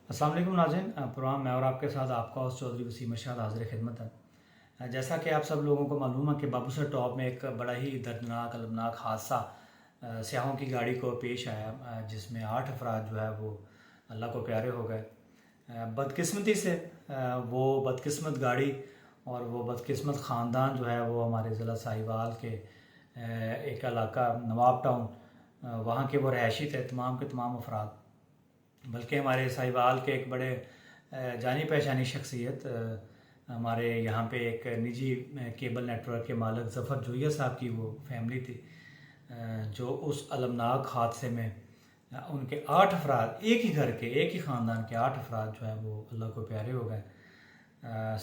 السلام علیکم ناظرین، پروگرام میں اور آپ کے ساتھ آپ کا ہوسٹ چودھری وسیم ارشاد حاضر خدمت ہے۔ جیسا کہ آپ سب لوگوں کو معلوم ہے کہ بابو سر ٹاپ میں ایک بڑا ہی دردناک المناک حادثہ سیاحوں کی گاڑی کو پیش آیا، جس میں 8 افراد جو ہے وہ اللہ کو پیارے ہو گئے۔ بدقسمتی سے وہ بدقسمت گاڑی اور وہ بدقسمت خاندان جو ہے وہ ہمارے ضلع ساہیوال کے ایک علاقہ نواب ٹاؤن، وہاں کے وہ رہائشی تھے تمام کے تمام افراد، بلکہ ہمارے ساہیوال کے ایک بڑے جانی پہچانی شخصیت، ہمارے یہاں پہ ایک نجی کیبل نیٹ ورک کے مالک ظفر جویہ صاحب کی وہ فیملی تھی، جو اس المناک حادثے میں ان کے 8 افراد، ایک ہی گھر کے ایک ہی خاندان کے 8 افراد جو ہے وہ اللہ کو پیارے ہو گئے۔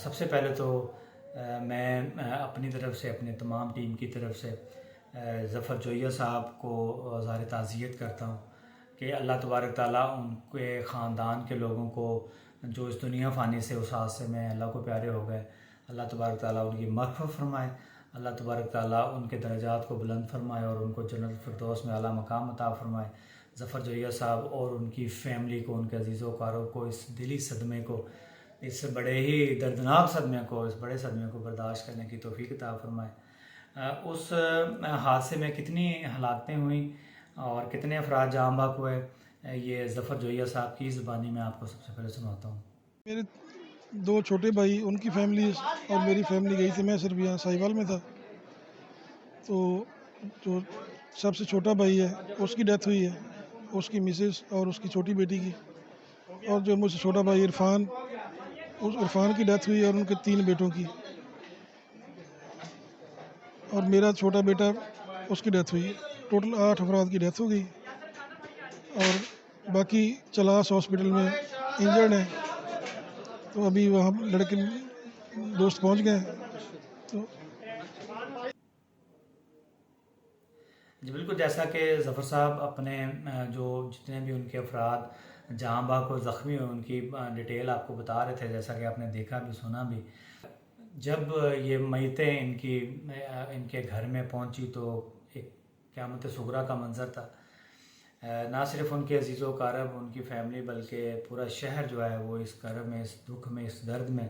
سب سے پہلے تو میں اپنی طرف سے، اپنے تمام ٹیم کی طرف سے ظفر جویہ صاحب کو اظہار تعزیت کرتا ہوں کہ اللہ تبارک تعالیٰ ان کے خاندان کے لوگوں کو جو اس دنیا فانی سے اس حادثے میں اللہ کو پیارے ہو گئے، اللہ تبارک تعالیٰ ان کی مغفرت فرمائے، اللہ تبارک تعالیٰ ان کے درجات کو بلند فرمائے اور ان کو جنت الفردوس میں اعلیٰ مقام عطا فرمائے۔ ظفر جویہ صاحب اور ان کی فیملی کو، ان کے عزیز و کاروں کو اس دلی صدمے کو، اس بڑے ہی دردناک صدمے کو، اس بڑے صدمے کو برداشت کرنے کی توفیق عطا فرمائے۔ اس حادثے میں کتنی ہلاکتیں ہوئیں اور کتنے افراد جاں بحق ہوئے، یہ ظفر جویہ صاحب کی زبانی میں آپ کو سب سے پہلے سناتا ہوں۔ میرے 2 چھوٹے بھائی، ان کی فیملی اور میری فیملی گئی تھی، میں صرف یہاں ساہیوال میں تھا۔ تو جو سب سے چھوٹا بھائی ہے اس کی ڈیتھ ہوئی ہے، اس کی مسز اور اس کی چھوٹی بیٹی کی، اور جو مجھ سے چھوٹا بھائی عرفان، اس عرفان کی ڈیتھ ہوئی ہے اور ان کے 3 بیٹوں کی، اور میرا چھوٹا بیٹا اس کی ڈیتھ ہوئی ہے۔ ٹوٹل 8 افراد کی ڈیتھ ہو گئی، اور باقی چلاس ہاسپٹل میں انجرڈ ہیں۔ تو ابھی وہاں لڑکے دوست پہنچ گئے ہیں۔ تو جی بالکل، جیسا کہ ظفر صاحب اپنے جو جتنے بھی ان کے افراد جہاں بحق اور زخمی ہوئے ان کی ڈیٹیل آپ کو بتا رہے تھے، جیسا کہ آپ نے دیکھا بھی سنا بھی۔ جب یہ میتیں ان کے گھر میں پہنچی تو ایک قیامت صغریٰ کا منظر تھا۔ نہ صرف ان کے عزیز و اقارب، ان کی فیملی، بلکہ پورا شہر جو ہے وہ اس کرب میں، اس دکھ میں، اس درد میں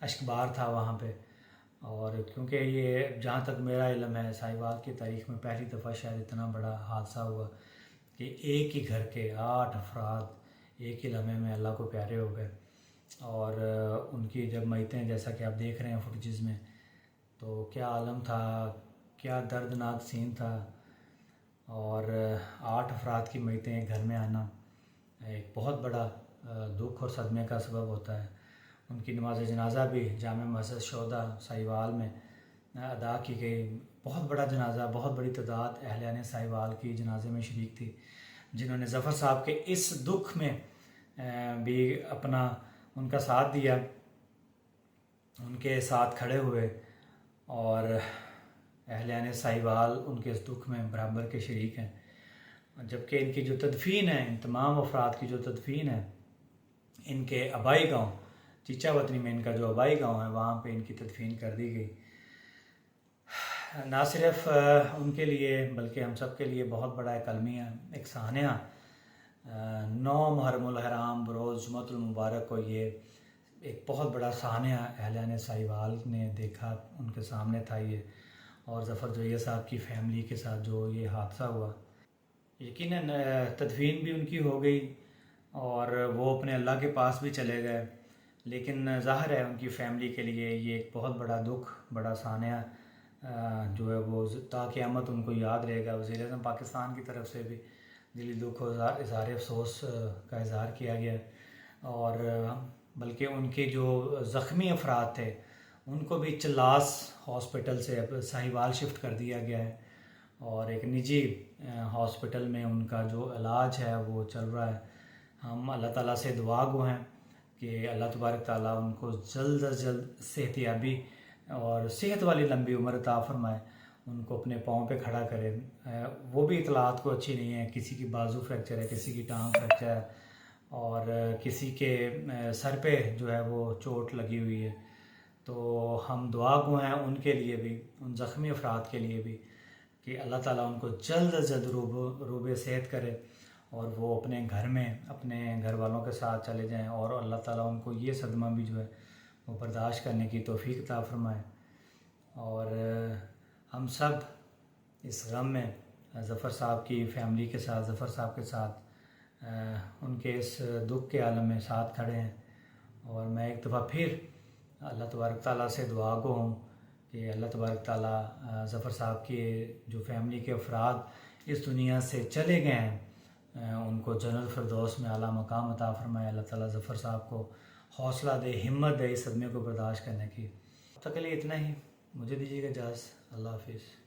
اشکبار تھا وہاں پہ۔ اور کیونکہ یہ جہاں تک میرا علم ہے، ساہیوال کی تاریخ میں پہلی دفعہ شاید اتنا بڑا حادثہ ہوا کہ ایک ہی گھر کے 8 افراد ایک ہی لمحے میں اللہ کو پیارے ہو گئے۔ اور ان کی جب میتیں، جیسا کہ آپ دیکھ رہے ہیں فوٹیجز میں، تو کیا عالم تھا، کیا دردناک سین تھا۔ اور 8 افراد کی میتیں ایک گھر میں آنا ایک بہت بڑا دکھ اور صدمے کا سبب ہوتا ہے۔ ان کی نماز جنازہ بھی جامع مسجد شہداء ساہیوال میں ادا کی گئی۔ بہت بڑا جنازہ، بہت بڑی تعداد اہلیان ساہیوال کی جنازے میں شریک تھی، جنہوں نے ظفر صاحب کے اس دکھ میں بھی اپنا ان کا ساتھ دیا، ان کے ساتھ کھڑے ہوئے، اور اہلیان ساہیوال ان کے اس دکھ میں برابر کے شریک ہیں۔ جبکہ ان کی جو تدفین ہے، ان تمام افراد کی جو تدفین ہے، ان کے آبائی گاؤں چیچا وطنی میں، ان کا جو آبائی گاؤں ہے، وہاں پہ ان کی تدفین کر دی گئی۔ نہ صرف ان کے لیے بلکہ ہم سب کے لیے بہت بڑا ایک المیہ، ایک سانحہ، 9 محرم الحرام بروز جمعۃ المبارک کو یہ ایک بہت بڑا سانحہ اہلیان ساہیوال نے دیکھا، ان کے سامنے تھا یہ، اور ظفر جویہ صاحب کی فیملی کے ساتھ جو یہ حادثہ ہوا۔ یقیناً تدفین بھی ان کی ہو گئی اور وہ اپنے اللہ کے پاس بھی چلے گئے، لیکن ظاہر ہے ان کی فیملی کے لیے یہ ایک بہت بڑا دکھ، بڑا سانحہ جو ہے وہ تا قیامت ان کو یاد رہے گا۔ وزیر اعظم پاکستان کی طرف سے بھی دلی دکھ و اظہار افسوس کا اظہار کیا گیا، اور بلکہ ان کے جو زخمی افراد تھے ان کو بھی چلاس ہاسپٹل سے ساہیوال شفٹ کر دیا گیا ہے، اور ایک نجی ہاسپٹل میں ان کا جو علاج ہے وہ چل رہا ہے۔ ہم اللہ تعالیٰ سے دعا گو ہیں کہ اللہ تبارک تعالیٰ ان کو جلد از جلد صحت یابی اور صحت والی لمبی عمر عطا فرمائے، ان کو اپنے پاؤں پہ کھڑا کرے۔ وہ بھی اطلاعات کو اچھی نہیں ہے، کسی کی بازو فریکچر ہے، کسی کی ٹانگ فریکچر ہے، اور کسی کے سر پہ جو ہے وہ چوٹ لگی ہوئی ہے۔ تو ہم دعا گو ہیں ان کے لیے بھی، ان زخمی افراد کے لیے بھی، کہ اللہ تعالیٰ ان کو جلد از جلد روب صحت کرے اور وہ اپنے گھر میں اپنے گھر والوں کے ساتھ چلے جائیں، اور اللہ تعالیٰ ان کو یہ صدمہ بھی جو ہے وہ برداشت کرنے کی توفیق عطا فرمائے۔ اور ہم سب اس غم میں ظفر صاحب کی فیملی کے ساتھ، ظفر صاحب کے ساتھ ان کے اس دکھ کے عالم میں ساتھ کھڑے ہیں۔ اور میں ایک دفعہ پھر اللہ تبارک تعالیٰ سے دعا گو ہوں کہ اللہ تبارک تعالیٰ ظفر صاحب کے جو فیملی کے افراد اس دنیا سے چلے گئے ہیں ان کو جنت الفردوس میں اعلیٰ مقام عطا فرمائے۔ اللہ تعالیٰ ظفر صاحب کو حوصلہ دے، ہمت دے اس صدمے کو برداشت کرنے کی۔ اب تک کے لیے اتنا ہی، مجھے دیجیے گا اجازت۔ اللہ حافظ۔